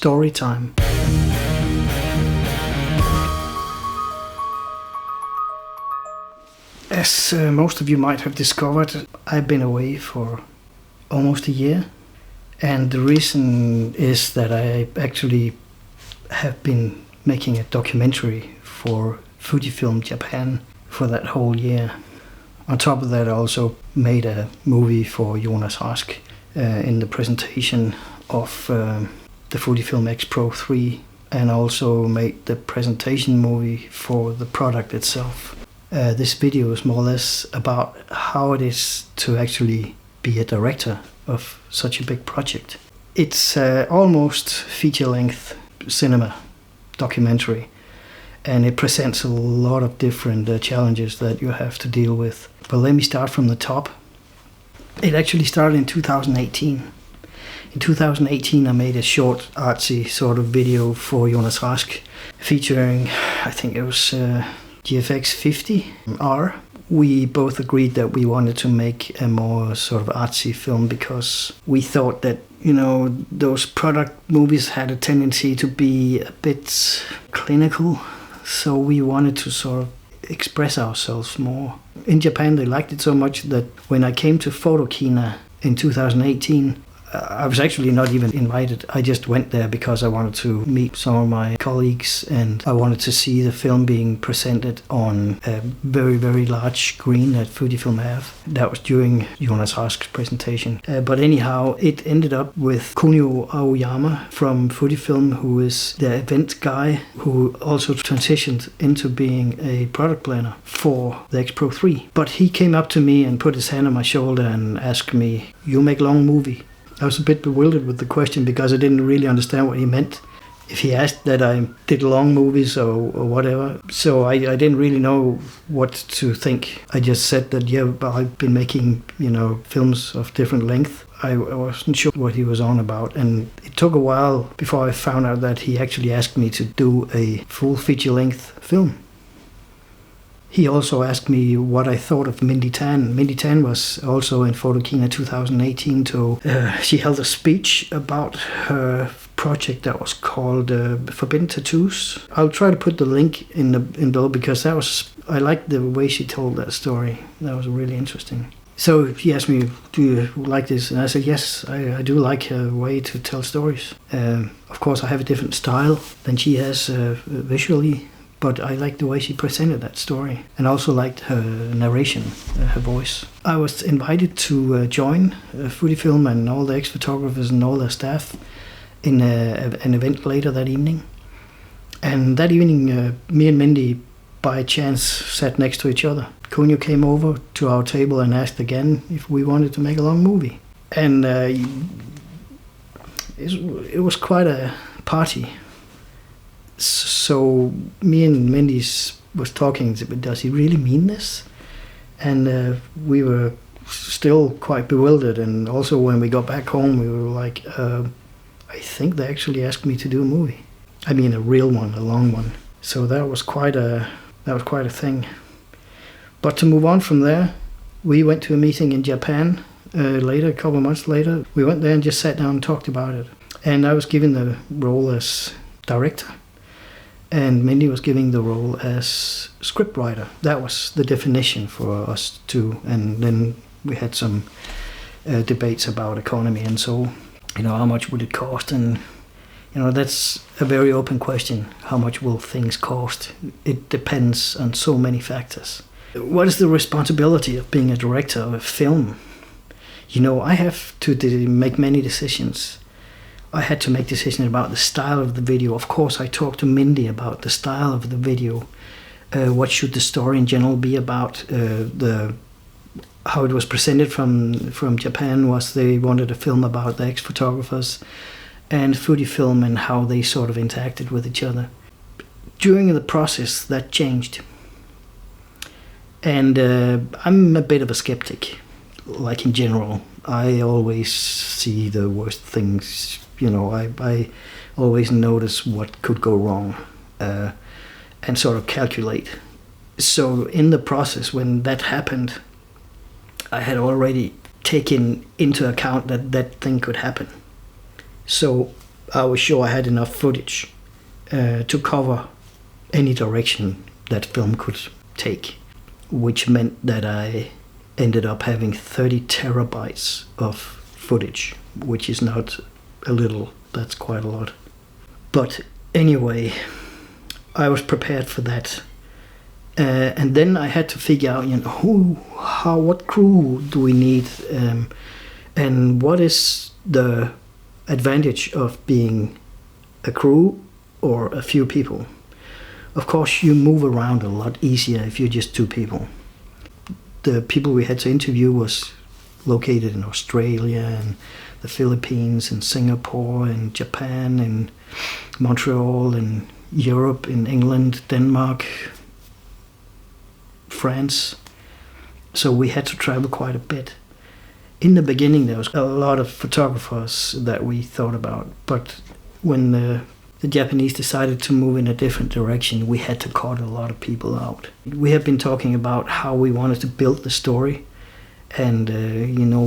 story time. As most of you might have discovered, I've been away for almost a year, and the reason is that I actually have been making a documentary for Fujifilm Japan for that whole year. On top of that, I also made a movie for Jonas Rask in the presentation of the Fujifilm X-Pro3, and also made the presentation movie for the product itself. This video is more or less about how it is to actually be a director of such a big project. It's almost feature-length cinema documentary, and it presents a lot of different challenges that you have to deal with. But let me start from the top. It actually started in 2018. In 2018 I made a short artsy sort of video for Jonas Rask featuring, I think it was GFX 50R. We both agreed that we wanted to make a more sort of artsy film because we thought that, you know, those product movies had a tendency to be a bit clinical. So we wanted to sort of express ourselves more. In Japan they liked it so much that when I came to Photokina in 2018, I was actually not even invited. I just went there because I wanted to meet some of my colleagues, and I wanted to see the film being presented on a very, very large screen that Fujifilm have. That was during Jonas Rask's presentation. But anyhow, it ended up with Kunio Aoyama from Fujifilm, who is the event guy, who also transitioned into being a product planner for the X-Pro3. But he came up to me and put his hand on my shoulder and asked me, "You make long movie?" I was a bit bewildered with the question because I didn't really understand what he meant. If he asked that I did long movies or whatever. So I didn't really know what to think. I just said that, yeah, but I've been making, you know, films of different length. I wasn't sure what he was on about. And it took a while before I found out that he actually asked me to do a full feature-length film. He also asked me what I thought of Mindy. Mindy was also in Photokina 2018. She held a speech about her project that was called Forbidden Tattoos. I'll try to put the link in below because I liked the way she told that story. That was really interesting. So he asked me, "Do you like this?" And I said, "Yes, I do like her way to tell stories. Of course, I have a different style than she has visually. But I liked the way she presented that story, and also liked her narration, her voice. I was invited to join Fujifilm and all the ex-photographers and all their staff in an event later that evening. And that evening, me and Mindy, by chance, sat next to each other. Kunio came over to our table and asked again if we wanted to make a long movie. And it was quite a party. So me and Mindy was talking, does he really mean this? And we were still quite bewildered. And also when we got back home, we were like, I think they actually asked me to do a movie. I mean, a real one, a long one. So that was quite a thing. But to move on from there, we went to a meeting in Japan later, a couple of months later. We went there and just sat down and talked about it. And I was given the role as director. And Mindy was giving the role as scriptwriter. That was the definition for us two. And then we had some debates about economy and so, you know, how much would it cost? And, you know, that's a very open question. How much will things cost? It depends on so many factors. What is the responsibility of being a director of a film? You know, I have to make many decisions. I had to make decisions about the style of the video. Of course, I talked to Mindy about the style of the video. What should the story in general be about? How it was presented from Japan was they wanted a film about the ex-photographers and Fujifilm and how they sort of interacted with each other. During the process, that changed. And I'm a bit of a skeptic, like in general. I always see the worst things. You know, I always notice what could go wrong and sort of calculate. So in the process, when that happened, I had already taken into account that that thing could happen. So I was sure I had enough footage to cover any direction that film could take, which meant that I ended up having 30 terabytes of footage, which is not a little, that's quite a lot. But anyway, I was prepared for that. And then I had to figure out, what crew do we need, and what is the advantage of being a crew or a few people. Of course, you move around a lot easier if you're just two people. The people we had to interview was located in Australia and the Philippines and Singapore and Japan and Montreal and Europe, in England, Denmark, France. So we had to travel quite a bit. In the beginning, there was a lot of photographers that we thought about, but when the Japanese decided to move in a different direction, we had to cut a lot of people out. We have been talking about how we wanted to build the story, and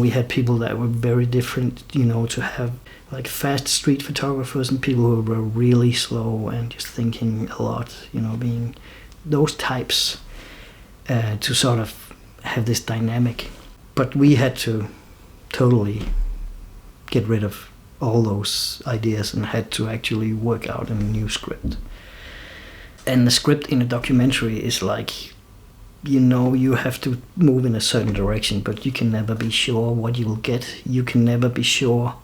we had people that were very different, to have like fast street photographers and people who were really slow and just thinking a lot, being those types, to sort of have this dynamic. But we had to totally get rid of all those ideas and had to actually work out a new script. And the script in a documentary is like, you have to move in a certain direction, but you can never be sure what you will get. You can never be sure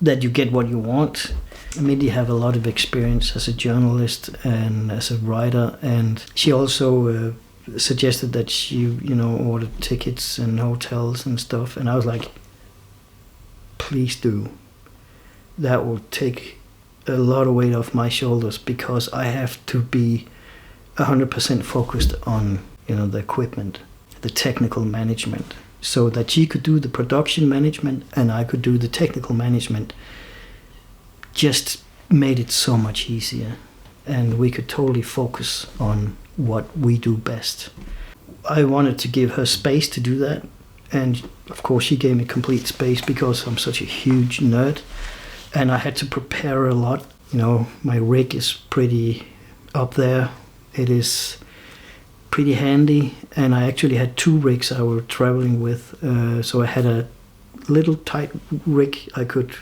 that you get what you want. Mindy have a lot of experience as a journalist and as a writer, and she also suggested that she, ordered tickets and hotels and stuff, and I was like, please do. That will take a lot of weight off my shoulders, because I have to be 100% focused on, the equipment, the technical management, so that she could do the production management and I could do the technical management. Just made it so much easier, and we could totally focus on what we do best. I wanted to give her space to do that, and of course she gave me complete space because I'm such a huge nerd. And I had to prepare a lot. My rig is pretty up there. It is pretty handy. And I actually had two rigs I was traveling with. So I had a little tight rig I could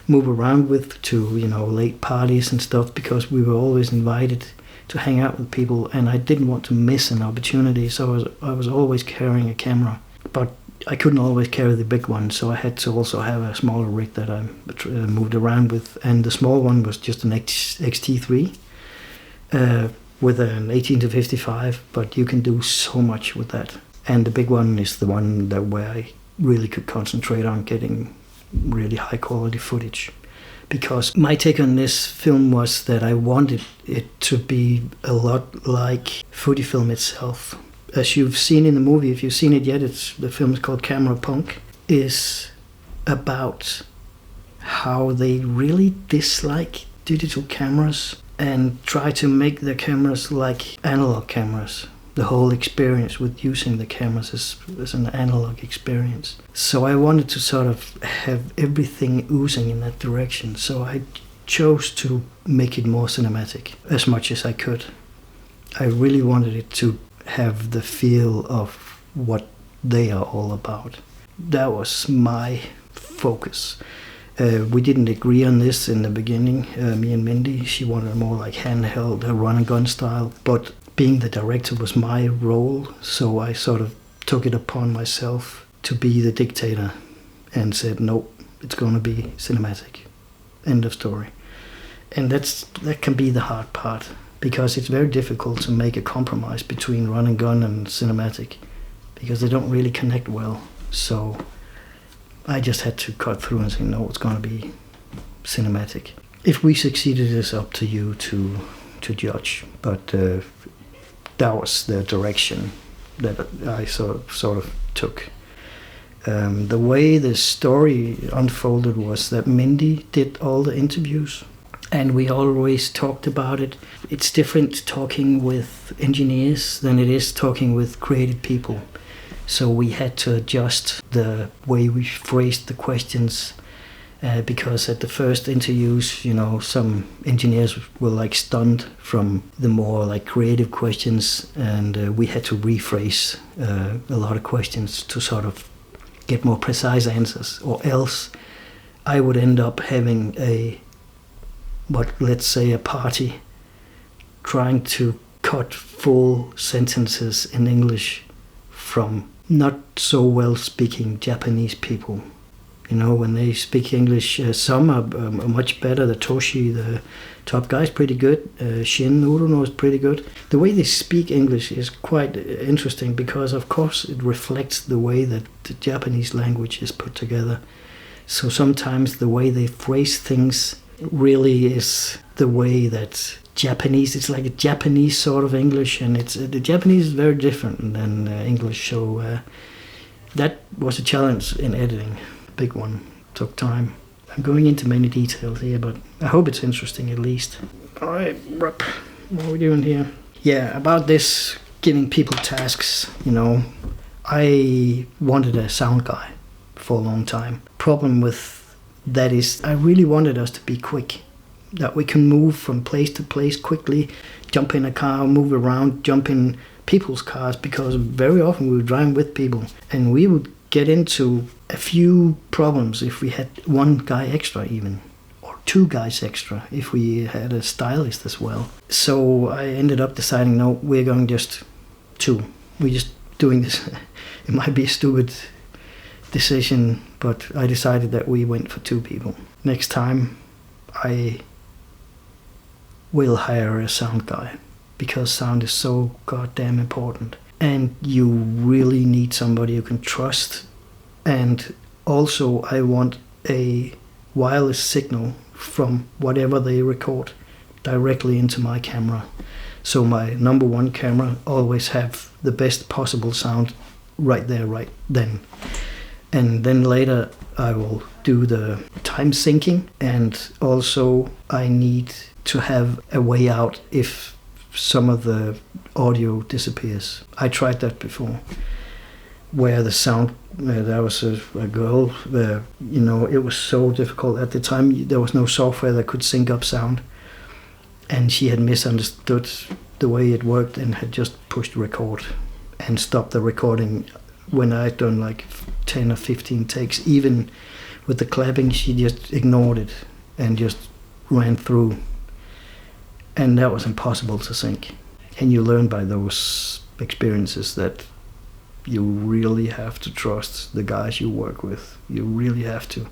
move around with to, late parties and stuff, because we were always invited to hang out with people. And I didn't want to miss an opportunity. So I was always carrying a camera. But I couldn't always carry the big one, so I had to also have a smaller rig that I moved around with. And the small one was just an XT3 with an 18-55, but you can do so much with that. And the big one is the one where I really could concentrate on getting really high quality footage. Because my take on this film was that I wanted it to be a lot like Fujifilm itself. As you've seen in the movie, if you've seen it yet, the film is called Camera Punk, is about how they really dislike digital cameras and try to make their cameras like analog cameras. The whole experience with using the cameras is an analog experience. So I wanted to sort of have everything oozing in that direction. So I chose to make it more cinematic as much as I could. I really wanted it to have the feel of what they are all about. That was my focus. We didn't agree on this in the beginning, me and Mindy. She wanted a more like handheld, run and gun style, but being the director was my role, so I sort of took it upon myself to be the dictator and said, nope, it's going to be cinematic. End of story. And that can be the hard part, because it's very difficult to make a compromise between run and gun and cinematic, because they don't really connect well. So I just had to cut through and say, no, it's going to be cinematic. If we succeeded, it's up to you to judge. But that was the direction that I sort of took. The way the story unfolded was that Mindy did all the interviews, and we always talked about it. It's different talking with engineers than it is talking with creative people. So we had to adjust the way we phrased the questions because at the first interviews, some engineers were like stunned from the more like creative questions, and we had to rephrase a lot of questions to sort of get more precise answers, or else I would end up having let's say a party trying to cut full sentences in English from not so well speaking Japanese people. When they speak English, some are much better. The Toshi, the top guy, is pretty good. Shin Uruno is pretty good. The way they speak English is quite interesting because, of course, it reflects the way that the Japanese language is put together. So sometimes the way they phrase things really is the way that Japanese, it's like a Japanese sort of English, and the Japanese is very different than English. So that was a challenge in editing. Big one. Took time. I'm going into many details here, but I hope it's interesting at least. Alright, what are we doing here? Yeah, about this giving people tasks, I wanted a sound guy for a long time. Problem with that is I really wanted us to be quick. That we can move from place to place quickly, jump in a car, move around, jump in people's cars, because very often we were driving with people and we would get into a few problems if we had one guy extra even, or two guys extra if we had a stylist as well. So I ended up deciding, no, we're going just two. We're just doing this. It might be a stupid decision, but I decided that we went for two people. Next time I will hire a sound guy, because sound is so goddamn important. And you really need somebody you can trust. And also I want a wireless signal from whatever they record directly into my camera. So my number one camera always have the best possible sound right there, right then. And then later I will do the time syncing, and also I need to have a way out if some of the audio disappears. I tried that before, where the sound, there was a girl, it was so difficult at the time. There was no software that could sync up sound, and she had misunderstood the way it worked and had just pushed record and stopped the recording when I'd done like 10 or 15 takes. Even with the clapping, she just ignored it and just ran through. And that was impossible to sync. And you learn by those experiences that you really have to trust the guys you work with. You really have to.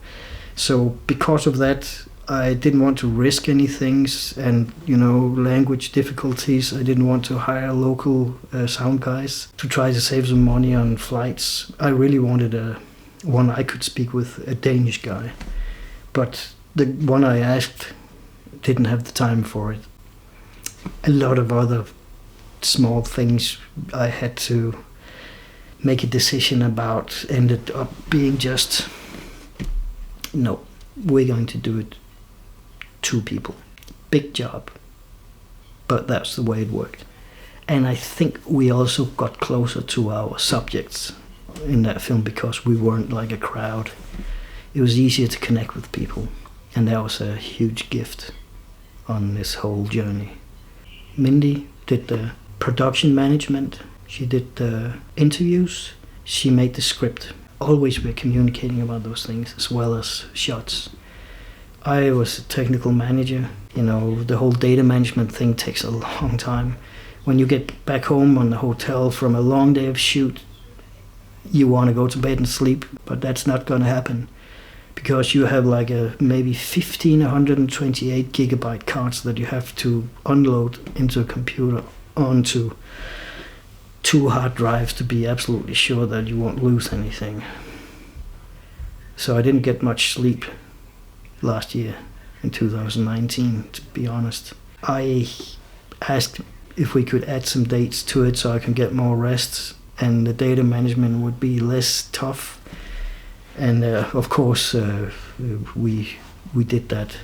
So because of that, I didn't want to risk anything, and language difficulties. I didn't want to hire local sound guys to try to save some money on flights. I really wanted one I could speak with, a Danish guy. But the one I asked didn't have the time for it. A lot of other small things I had to make a decision about ended up being just, no, we're going to do it two people. Big job. But that's the way it worked. And I think we also got closer to our subjects in that film because we weren't like a crowd. It was easier to connect with people. And that was a huge gift on this whole journey. Mindy did the production management. She did the interviews. She made the script. Always we're communicating about those things as well as shots. I was a technical manager. The whole data management thing takes a long time. When you get back home on the hotel from a long day of shoot, you want to go to bed and sleep, but that's not going to happen because you have like maybe 1,528 gigabyte cards that you have to unload into a computer onto 2 hard drives to be absolutely sure that you won't lose anything. So I didn't get much sleep last year in 2019, to be honest. I asked if we could add some dates to it so I can get more rest and the data management would be less tough. And of course we did that,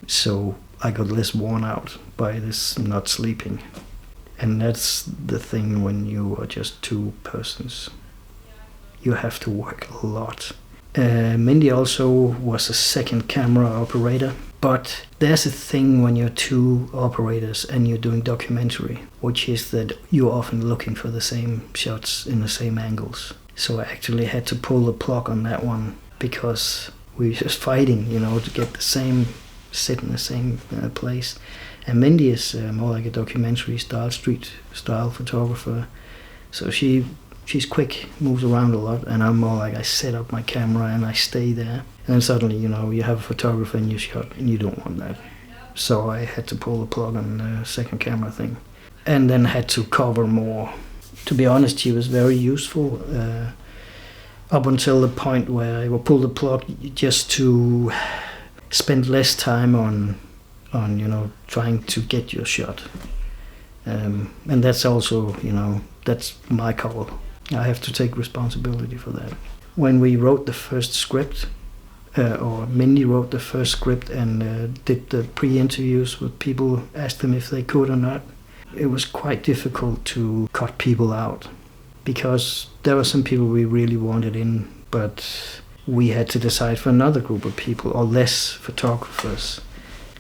so I got less worn out by this not sleeping. And that's the thing when you are just two persons. You have to work a lot. Mindy also was a second camera operator. But there's a thing when you're two operators and you're doing documentary, which is that you're often looking for the same shots in the same angles. So I actually had to pull the plug on that one because we were just fighting, to get the same, sit in the same place. And Mindy is more like a documentary style, street style photographer. So she's quick, moves around a lot, and I'm more like I set up my camera and I stay there. And then suddenly, you have a photographer in your shot and you don't want that. So I had to pull the plug on the second camera thing. And then had to cover more. To be honest, she was very useful up until the point where I will pull the plug just to spend less time on trying to get your shot. And that's also, that's my call. I have to take responsibility for that. When we wrote the first script, or Mindy wrote the first script and did the pre-interviews with people, asked them if they could or not, it was quite difficult to cut people out because there were some people we really wanted in, but we had to decide for another group of people or less photographers.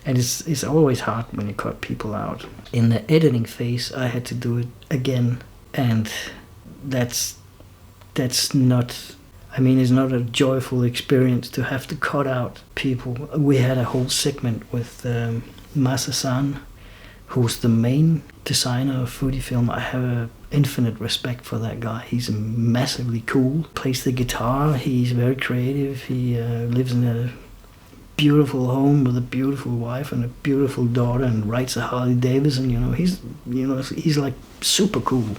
And it's always hard when you cut people out. In the editing phase, I had to do it again, and that's not, it's not a joyful experience to have to cut out people. We had a whole segment with Masa-san, who's the main designer of Fujifilm. I have an infinite respect for that guy. He's massively cool, plays the guitar, he's very creative, he lives in a beautiful home with a beautiful wife and a beautiful daughter and writes a Harley Davidson. He's like super cool.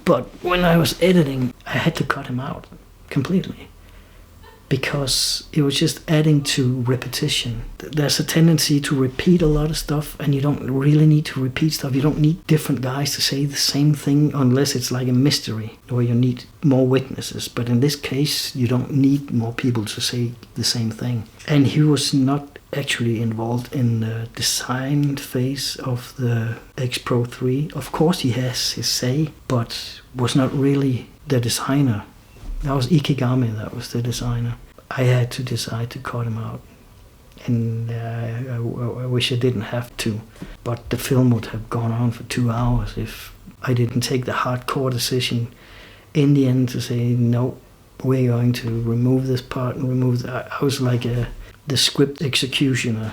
But when I was editing, I had to cut him out completely because it was just adding to repetition. There's a tendency to repeat a lot of stuff, and you don't really need to repeat stuff. You don't need different guys to say the same thing unless it's like a mystery or you need more witnesses. But in this case, you don't need more people to say the same thing. And he was not actually involved in the design phase of the X-Pro3. Of course he has his say, but was not really the designer. That was Ikegami, that was the designer. I had to decide to cut him out. And I wish I didn't have to. But the film would have gone on for 2 hours if I didn't take the hardcore decision in the end to say, no, we're going to remove this part and remove that. I was like the script executioner.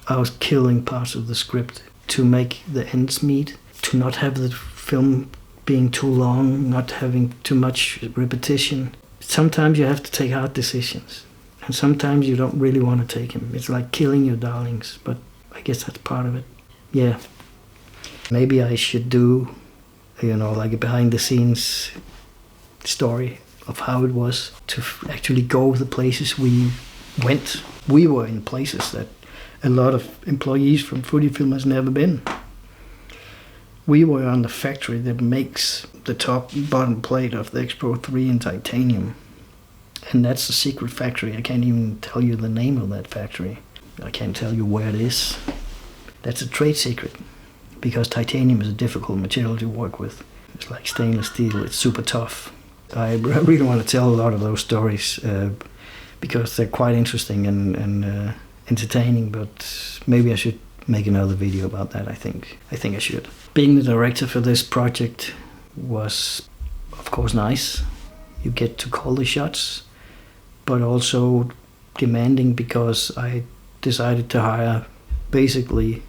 I was killing parts of the script to make the ends meet, to not have the film being too long, not having too much repetition. Sometimes you have to take hard decisions, and sometimes you don't really want to take them. It's like killing your darlings, but I guess that's part of it. Yeah. Maybe I should do, like a behind-the-scenes story of how it was to actually go the places we went. We were in places that a lot of employees from Fujifilm has never been. We were on the factory that makes the top and bottom plate of the X-Pro3 in titanium. And that's a secret factory. I can't even tell you the name of that factory. I can't tell you where it is. That's a trade secret, because titanium is a difficult material to work with. It's like stainless steel, it's super tough. I really want to tell a lot of those stories because they're quite interesting and entertaining, but maybe I should make another video about that. I think I should. Being the director for this project was, of course, nice. You get to call the shots, but also demanding because I decided to hire basically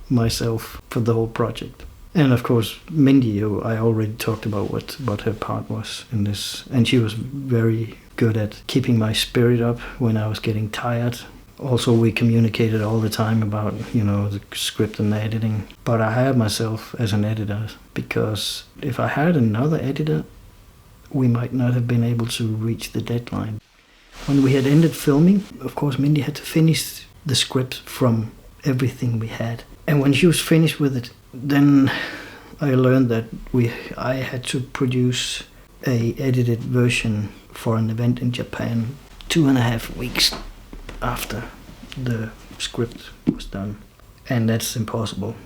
myself for the whole project. And of course, Mindy, who I already talked about what her part was in this, and she was very good at keeping my spirit up when I was getting tired. Also, we communicated all the time about, the script and the editing. But I hired myself as an editor because if I had another editor, we might not have been able to reach the deadline. When we had ended filming, of course, Mindy had to finish the script from everything we had. And when she was finished with it, then I learned that I had to produce a edited version for an event in Japan 2.5 weeks after the script was done. And that's impossible.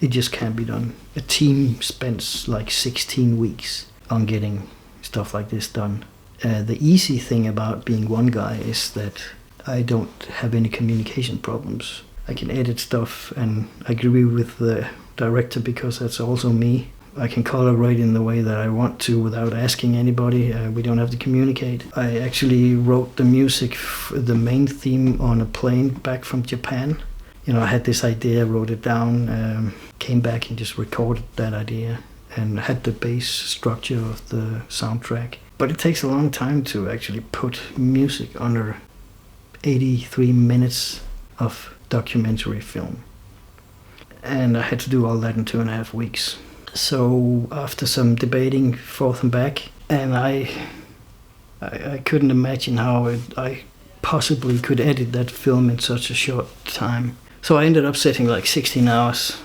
It just can't be done. A team spends like 16 weeks on getting stuff like this done. The easy thing about being one guy is that I don't have any communication problems. I can edit stuff, and I agree with the director because that's also me. I can color grade in the way that I want to without asking anybody. We don't have to communicate. I actually wrote the music, the main theme, on a plane back from Japan. You know, I had this idea, wrote it down, came back and just recorded that idea and had the bass structure of the soundtrack. But it takes a long time to actually put music under 83 minutes of documentary film. And I had to do all that in 2.5 weeks. So after some debating forth and back, and I couldn't imagine how I possibly could edit that film in such a short time. So I ended up sitting like 16 hours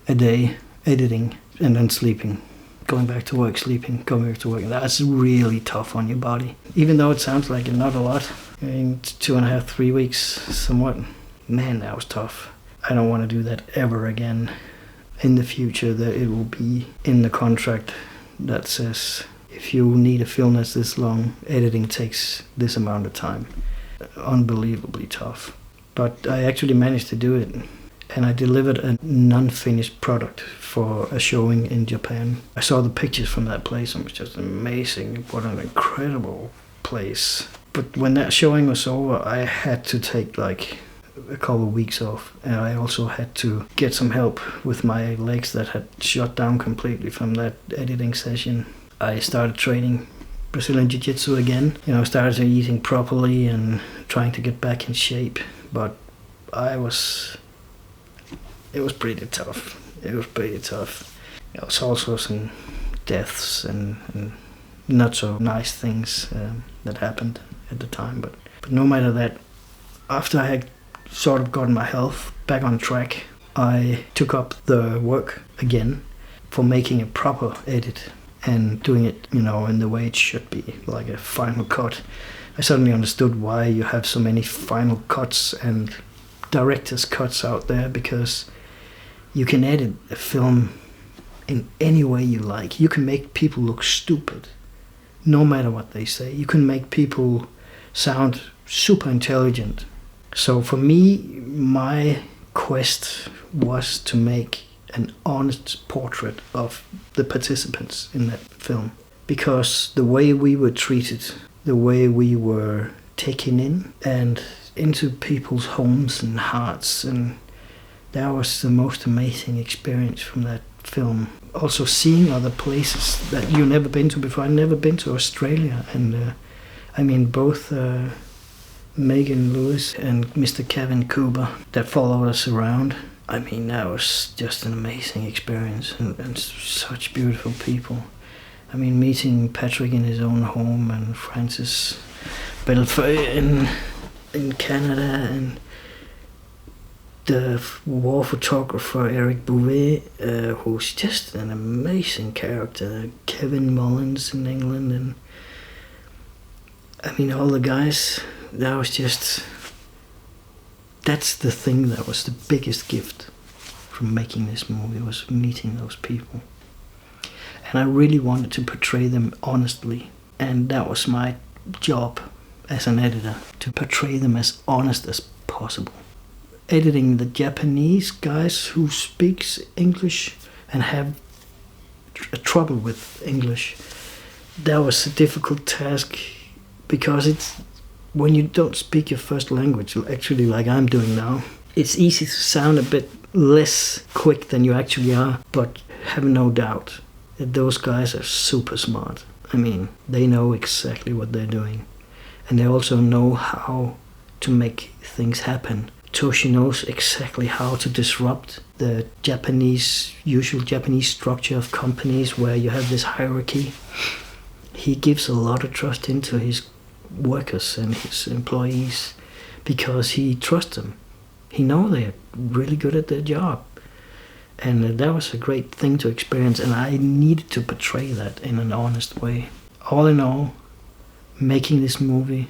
a day editing and then sleeping. Going back to work, sleeping, going back to work. That's really tough on your body. Even though it sounds like not a lot, in 2.5, 3 weeks, somewhat. Man, that was tough. I don't want to do that ever again. In the future, that it will be in the contract that says if you need a film that's this long, editing takes this amount of time. Unbelievably tough. But I actually managed to do it. And I delivered a non-finished product for a showing in Japan. I saw the pictures from that place and it was just amazing. What an incredible place. But when that showing was over, I had to take like a couple of weeks off. And I also had to get some help with my legs that had shut down completely from that editing session. I started training Brazilian Jiu-Jitsu again. You know, started eating properly and trying to get back in shape. But it was pretty tough. It was pretty tough. There was also some deaths and not so nice things that happened at the time. But no matter that, after I had sort of gotten my health back on track, I took up the work again for making a proper edit and doing it, you know, in the way it should be, like a final cut. I suddenly understood why you have so many final cuts and director's cuts out there, because you can edit a film in any way you like. You can make people look stupid, no matter what they say. You can make people sound super intelligent. So for me, my quest was to make an honest portrait of the participants in that film. Because the way we were treated, the way we were taken in and into people's homes and hearts, and that was the most amazing experience from that film. Also seeing other places that you've never been to before. I've never been to Australia, and I mean both Megan Lewis and Mr. Kevin Cooper that followed us around. I mean, that was just an amazing experience, and such beautiful people. I mean, meeting Patrick in his own home, and Francis Belfort in Canada, and the war photographer Eric Bouvet, who's just an amazing character. Kevin Mullins in England, and I mean all the guys. That's the thing that was the biggest gift from making this movie, was meeting those people. And I really wanted to portray them honestly, and that was my job as an editor, to portray them as honest as possible. Editing the Japanese guys who speaks English and have trouble with English, that was a difficult task, because it's when you don't speak your first language, actually like I'm doing now, it's easy to sound a bit less quick than you actually are, but have no doubt that those guys are super smart. I mean, they know exactly what they're doing, and they also know how to make things happen. Toshi knows exactly how to disrupt the usual Japanese structure of companies where you have this hierarchy. He gives a lot of trust into his workers and his employees because he trusts them. He knows they're really good at their job. And that was a great thing to experience, and I needed to portray that in an honest way. All in all, making this movie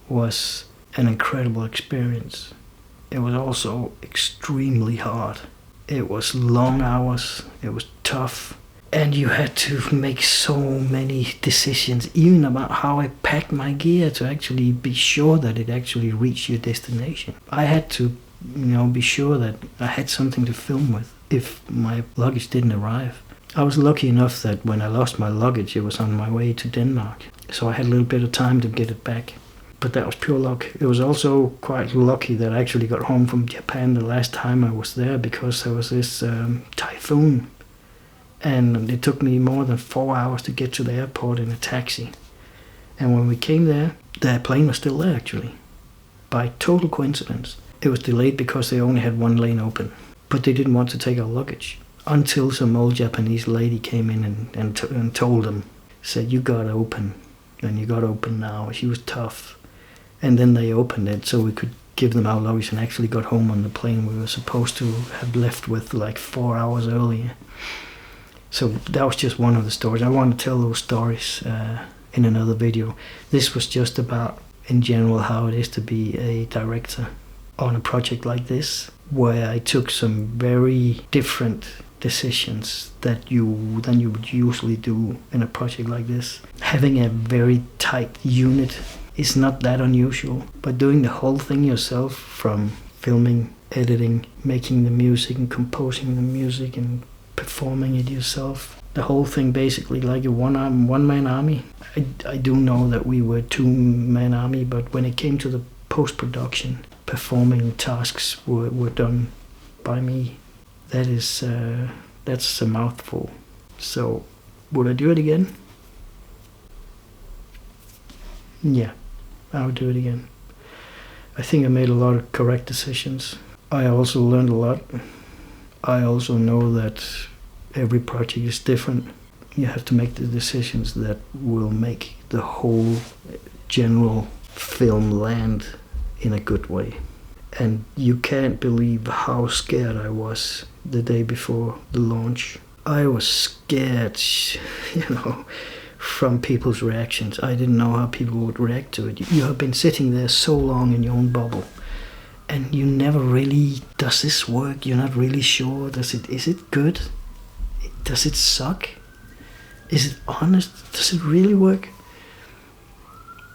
was an incredible experience. It was also extremely hard. It was long hours, it was tough, And you had to make so many decisions, even about how I packed my gear to actually be sure that it actually reached your destination. I had to, be sure that I had something to film with if my luggage didn't arrive. I was lucky enough that when I lost my luggage, it was on my way to Denmark. So I had a little bit of time to get it back. But that was pure luck. It was also quite lucky that I actually got home from Japan the last time I was there, because there was this typhoon. And it took me more than 4 hours to get to the airport in a taxi. And when we came there, the plane was still there actually. By total coincidence. It was delayed because they only had one lane open. But they didn't want to take our luggage. Until some old Japanese lady came in and told them, said, "You gotta open. And you gotta open now." She was tough. And then they opened it so we could give them our luggage and actually got home on the plane we were supposed to have left with like 4 hours earlier. So that was just one of the stories. I want to tell those stories in another video. This was just about, in general, how it is to be a director on a project like this, where I took some very different decisions than you would usually do in a project like this. Having a very tight unit is not that unusual, but doing the whole thing yourself, from filming, editing, making the music and composing the music and performing it yourself, the whole thing basically like a one-man army. I do know that we were two-man army, but when it came to the post-production, performing tasks were done by me. That's a mouthful. So would I do it again? Yeah, I would do it again. I think I made a lot of correct decisions. I also learned a lot. I also know that every project is different. You have to make the decisions that will make the whole general film land in a good way. And you can't believe how scared I was the day before the launch. I was scared, from people's reactions. I didn't know how people would react to it. You have been sitting there so long in your own bubble, and you never really, does this work? You're not really sure. Is it good? Does it suck? Is it honest? Does it really work?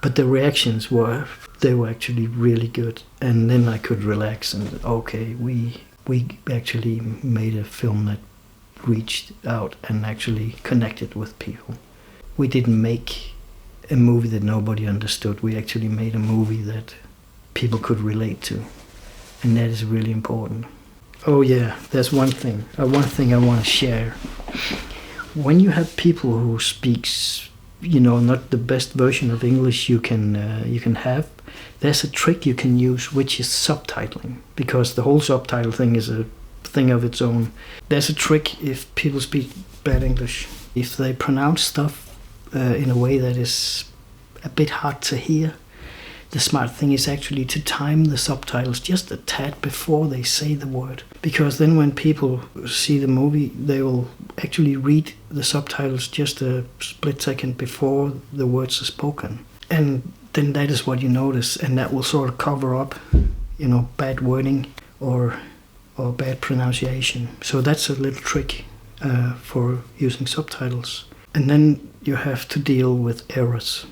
But the reactions were actually really good. And then I could relax and, okay, we actually made a film that reached out and actually connected with people. We didn't make a movie that nobody understood. We actually made a movie that people could relate to. And that is really important. Oh yeah, there's one thing I want to share. When you have people who speaks, not the best version of English you can have, there's a trick you can use, which is subtitling, because the whole subtitle thing is a thing of its own. There's a trick if people speak bad English. If they pronounce stuff in a way that is a bit hard to hear, the smart thing is actually to time the subtitles just a tad before they say the word. Because then when people see the movie, they will actually read the subtitles just a split second before the words are spoken. And then that is what you notice, and that will sort of cover up, bad wording or bad pronunciation. So that's a little trick for using subtitles. And then you have to deal with errors.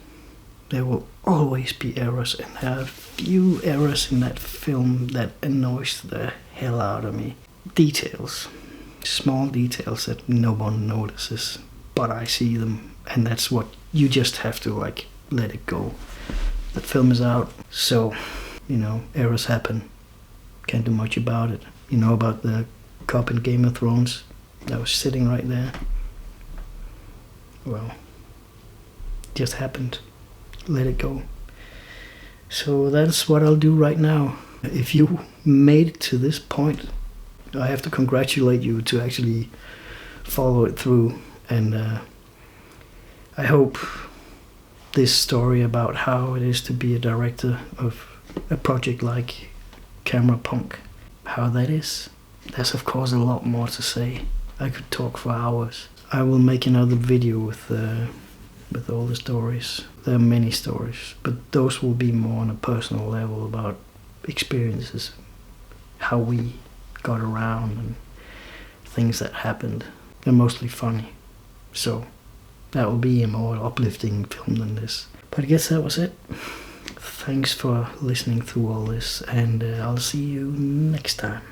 There will always be errors, and there are a few errors in that film that annoys the hell out of me. Details. Small details that no one notices, but I see them, and that's what you just have to let it go. The film is out, so errors happen. Can't do much about it. About the cop in Game of Thrones that was sitting right there. Well, just happened. Let it go. So that's what I'll do right now. If you made it to this point, I have to congratulate you to actually follow it through. And I hope this story about how it is to be a director of a project like Camera Punk, how that is. There's of course a lot more to say. I could talk for hours. I will make another video with all the stories. There are many stories, but those will be more on a personal level about experiences, how we got around and things that happened. They're mostly funny. So that will be a more uplifting film than this. But I guess that was it. Thanks for listening through all this, and I'll see you next time.